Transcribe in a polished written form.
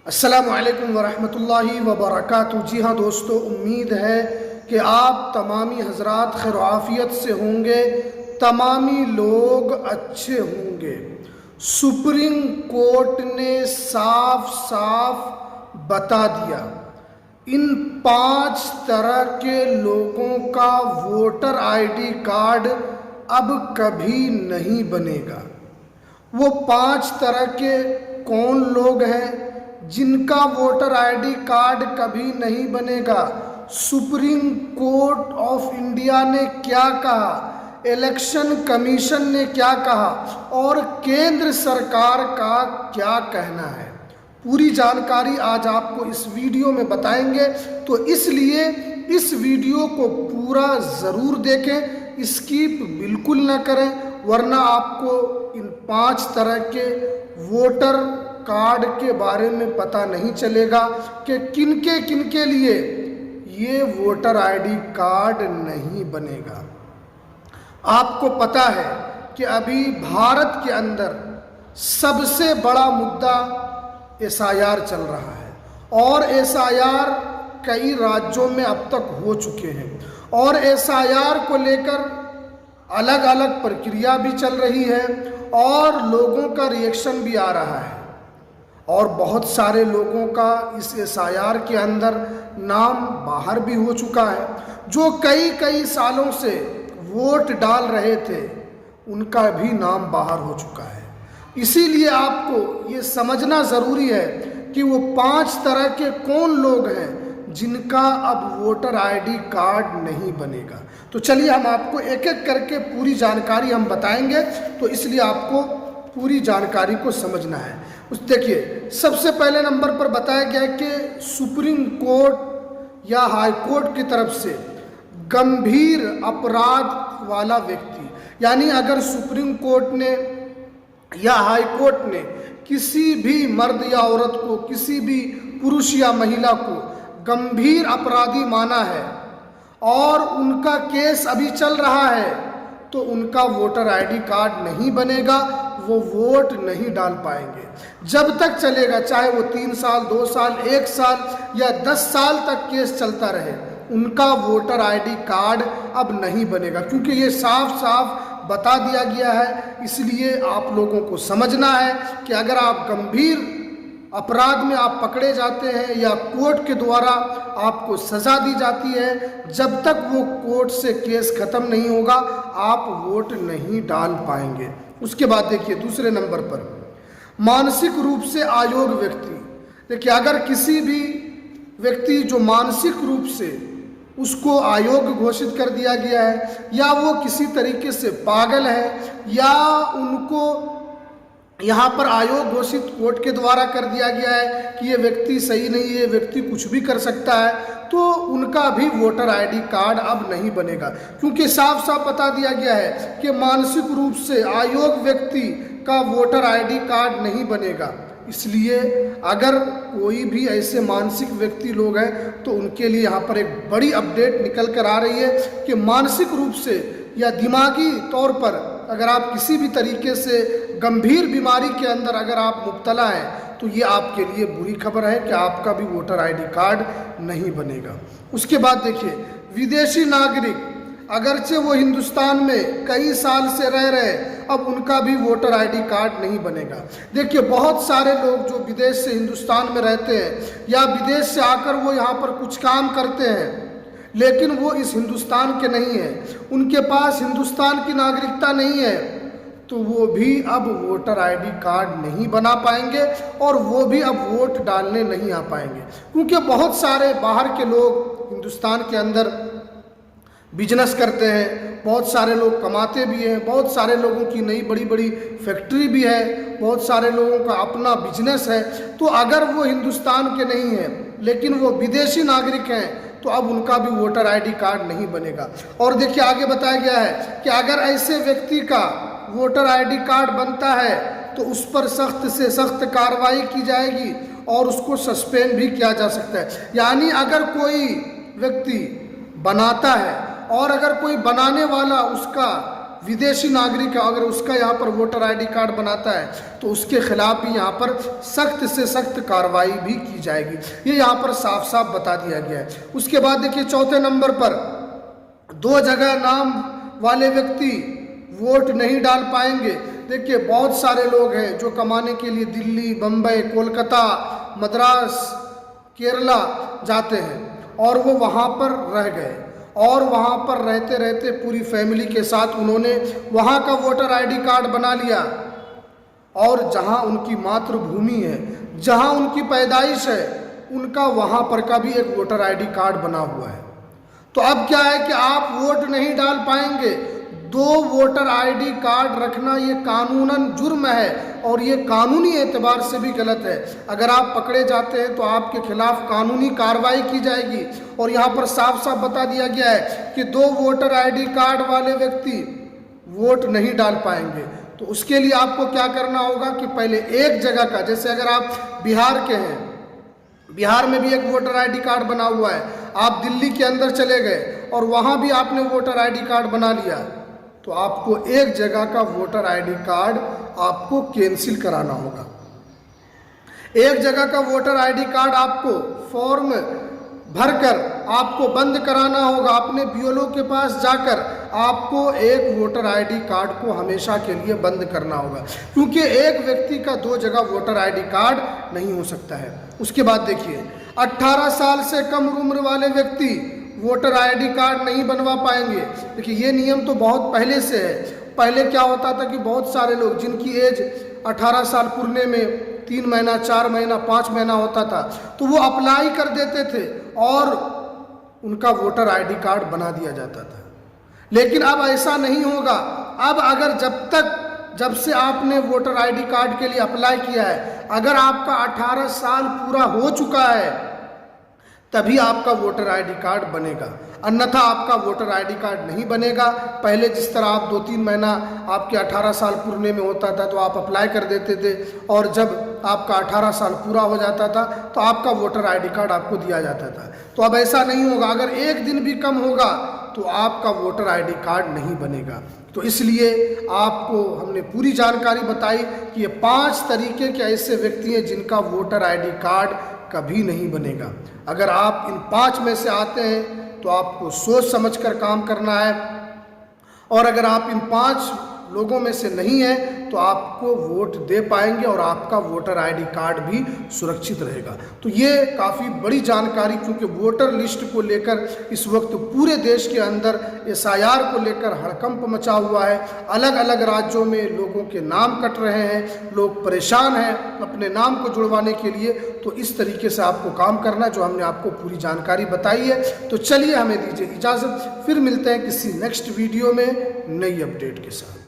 अस्सलामु अलैकुम वरहमतुल्लाहि वबरकातुहू। जी हाँ दोस्तों, उम्मीद है कि आप तमामी हजरात खैर आफियत से होंगे, तमामी लोग अच्छे होंगे। सुप्रीम कोर्ट ने साफ साफ बता दिया, इन 5 तरह के लोगों का वोटर आईडी कार्ड अब कभी नहीं बनेगा। वो 5 तरह के कौन लोग हैं जिनका वोटर आईडी कार्ड कभी नहीं बनेगा? सुप्रीम कोर्ट ऑफ इंडिया ने क्या कहा, इलेक्शन कमीशन ने क्या कहा और केंद्र सरकार का क्या कहना है, पूरी जानकारी आज आपको इस वीडियो में बताएंगे। तो इसलिए इस वीडियो को पूरा ज़रूर देखें, स्किप बिल्कुल ना करें, वरना आपको इन 5 तरह के वोटर कार्ड के बारे में पता नहीं चलेगा कि किनके लिए ये वोटर आईडी कार्ड नहीं बनेगा। आपको पता है कि अभी भारत के अंदर सबसे बड़ा मुद्दा एसआईआर चल रहा है और एसआईआर कई राज्यों में अब तक हो चुके हैं और एसआईआर को लेकर अलग अलग प्रक्रिया भी चल रही है और लोगों का रिएक्शन भी आ रहा है और बहुत सारे लोगों का इस एसआईआर के अंदर नाम बाहर भी हो चुका है। जो कई सालों से वोट डाल रहे थे उनका भी नाम बाहर हो चुका है। इसीलिए आपको ये समझना ज़रूरी है कि वो 5 तरह के कौन लोग हैं जिनका अब वोटर आईडी कार्ड नहीं बनेगा। तो चलिए हम आपको एक एक करके पूरी जानकारी हम बताएंगे, तो इसलिए आपको पूरी जानकारी को समझना है। उस देखिए, सबसे पहले नंबर पर बताया गया है कि सुप्रीम कोर्ट या हाई कोर्ट की तरफ से गंभीर अपराध वाला व्यक्ति, यानी अगर सुप्रीम कोर्ट ने या हाई कोर्ट ने किसी भी मर्द या औरत को, किसी भी पुरुष या महिला को गंभीर अपराधी माना है और उनका केस अभी चल रहा है, तो उनका वोटर आईडी कार्ड नहीं बनेगा, वो वोट नहीं डाल पाएंगे। जब तक चलेगा, चाहे वो 3 साल, 2 साल, 1 साल या 10 साल तक केस चलता रहे, उनका वोटर आईडी कार्ड अब नहीं बनेगा, क्योंकि ये साफ साफ बता दिया गया है। इसलिए आप लोगों को समझना है कि अगर आप गंभीर अपराध में आप पकड़े जाते हैं या कोर्ट के द्वारा आपको सज़ा दी जाती है, जब तक वो कोर्ट से केस ख़त्म नहीं होगा आप वोट नहीं डाल पाएंगे। उसके बाद देखिए दूसरे नंबर पर मानसिक रूप से अयोग्य व्यक्ति। देखिए, अगर किसी भी व्यक्ति जो मानसिक रूप से उसको अयोग्य घोषित कर दिया गया है या वो किसी तरीके से पागल है या उनको यहाँ पर अयोग्य घोषित कोर्ट के द्वारा कर दिया गया है कि ये व्यक्ति सही नहीं है, ये व्यक्ति कुछ भी कर सकता है, तो उनका भी वोटर आईडी कार्ड अब नहीं बनेगा, क्योंकि साफ साफ बता दिया गया है कि मानसिक रूप से अयोग्य व्यक्ति का वोटर आईडी कार्ड नहीं बनेगा। इसलिए अगर कोई भी ऐसे मानसिक व्यक्ति लोग हैं तो उनके लिए यहाँ पर एक बड़ी अपडेट निकल कर आ रही है कि मानसिक रूप से या दिमागी तौर पर अगर आप किसी भी तरीके से गंभीर बीमारी के अंदर अगर आप मुब्तला हैं तो ये आपके लिए बुरी खबर है कि आपका भी वोटर आईडी कार्ड नहीं बनेगा। उसके बाद देखिए, विदेशी नागरिक, अगरचे वो हिंदुस्तान में कई साल से रह रहे, अब उनका भी वोटर आईडी कार्ड नहीं बनेगा। देखिए, बहुत सारे लोग जो विदेश से हिंदुस्तान में रहते हैं या विदेश से आकर वो यहाँ पर कुछ काम करते हैं, लेकिन वो इस हिंदुस्तान के नहीं है, उनके पास हिंदुस्तान की नागरिकता नहीं है, तो वो भी अब वोटर आईडी कार्ड नहीं बना पाएंगे और वो भी अब वोट डालने नहीं आ पाएंगे, क्योंकि बहुत सारे बाहर के लोग हिंदुस्तान के अंदर बिजनेस करते हैं, बहुत सारे लोग कमाते भी हैं, बहुत सारे लोगों की नई बड़ी फैक्ट्री भी है, बहुत सारे लोगों का अपना बिजनेस है। तो अगर वो हिंदुस्तान के नहीं हैं लेकिन वो विदेशी नागरिक हैं तो अब उनका भी वोटर आईडी कार्ड नहीं बनेगा। और देखिए, आगे बताया गया है कि अगर ऐसे व्यक्ति का वोटर आईडी कार्ड बनता है तो उस पर सख्त से सख्त कार्रवाई की जाएगी और उसको सस्पेंड भी किया जा सकता है। यानी अगर कोई व्यक्ति बनाता है और अगर कोई बनाने वाला उसका विदेशी नागरिक है, अगर उसका यहाँ पर वोटर आईडी कार्ड बनाता है तो उसके खिलाफ भी यहाँ पर सख्त से सख्त कार्रवाई भी की जाएगी। ये यहाँ पर साफ साफ बता दिया गया है। उसके बाद देखिए चौथे नंबर पर 2 जगह नाम वाले व्यक्ति वोट नहीं डाल पाएंगे। देखिए बहुत सारे लोग हैं जो कमाने के लिए दिल्ली, बम्बई, कोलकाता, मद्रास, केरला जाते हैं और वो वहाँ पर रह गए और वहाँ पर रहते रहते पूरी फैमिली के साथ उन्होंने वहाँ का वोटर आईडी कार्ड बना लिया और जहाँ उनकी मातृभूमि है, जहाँ उनकी पैदाइश है, उनका वहाँ पर का भी एक वोटर आईडी कार्ड बना हुआ है। तो अब क्या है कि आप वोट नहीं डाल पाएंगे। 2 वोटर आईडी कार्ड रखना ये कानूनन जुर्म है और ये कानूनी एतबार से भी गलत है। अगर आप पकड़े जाते हैं तो आपके खिलाफ कानूनी कार्रवाई की जाएगी। और यहाँ पर साफ साफ बता दिया गया है कि 2 वोटर आईडी कार्ड वाले व्यक्ति वोट नहीं डाल पाएंगे। तो उसके लिए आपको क्या करना होगा कि पहले एक जगह का, जैसे अगर आप बिहार के हैं, बिहार में भी एक वोटर आईडी कार्ड बना हुआ है, आप दिल्ली के अंदर चले गए और वहाँ भी आपने वोटर आईडी कार्ड बना लिया, तो आपको एक जगह का वोटर आईडी कार्ड आपको कैंसिल कराना होगा। एक जगह का वोटर आईडी कार्ड आपको फॉर्म भरकर आपको बंद कराना होगा। अपने बीएलओ के पास जाकर आपको एक वोटर आईडी कार्ड को हमेशा के लिए बंद करना होगा, क्योंकि एक व्यक्ति का 2 जगह वोटर आईडी कार्ड नहीं हो सकता है। उसके बाद देखिए 18 साल से कम उम्र वाले व्यक्ति वोटर आईडी कार्ड नहीं बनवा पाएंगे। देखिए ये नियम तो बहुत पहले से है। पहले क्या होता था कि बहुत सारे लोग जिनकी एज 18 साल पुरने में 3 महीना, 4 महीना, 5 महीना होता था, तो वो अप्लाई कर देते थे और उनका वोटर आईडी कार्ड बना दिया जाता था। लेकिन अब ऐसा नहीं होगा। अब अगर जब से आपने वोटर आईडी कार्ड के लिए अप्लाई किया है, अगर आपका 18 साल पूरा हो चुका है तभी आपका वोटर आईडी कार्ड बनेगा, अन्यथा आपका वोटर आईडी कार्ड नहीं बनेगा। पहले जिस तरह आप 2-3 महीना आपके 18 साल पूरने में होता था तो आप अप्लाई कर देते थे और जब आपका 18 साल पूरा हो जाता था तो आपका वोटर आईडी कार्ड आपको दिया जाता था। तो अब ऐसा नहीं होगा। अगर एक दिन भी कम होगा तो आपका वोटर आईडी कार्ड नहीं बनेगा। तो इसलिए आपको हमने पूरी जानकारी बताई कि ये 5 तरीके के ऐसे व्यक्ति हैं जिनका वोटर आईडी कार्ड कभी नहीं बनेगा। अगर आप इन 5 में से आते हैं तो आपको सोच समझकर काम करना है, और अगर आप इन 5 लोगों में से नहीं है तो आपको वोट दे पाएंगे और आपका वोटर आईडी कार्ड भी सुरक्षित रहेगा। तो ये काफ़ी बड़ी जानकारी, क्योंकि वोटर लिस्ट को लेकर इस वक्त पूरे देश के अंदर एसआईआर को लेकर हड़कंप मचा हुआ है। अलग अलग राज्यों में लोगों के नाम कट रहे हैं, लोग परेशान हैं अपने नाम को जुड़वाने के लिए। तो इस तरीके से आपको काम करना, जो हमने आपको पूरी जानकारी बताई है। तो चलिए हमें दीजिए इजाज़त, फिर मिलते हैं किसी नेक्स्ट वीडियो में नई अपडेट के साथ।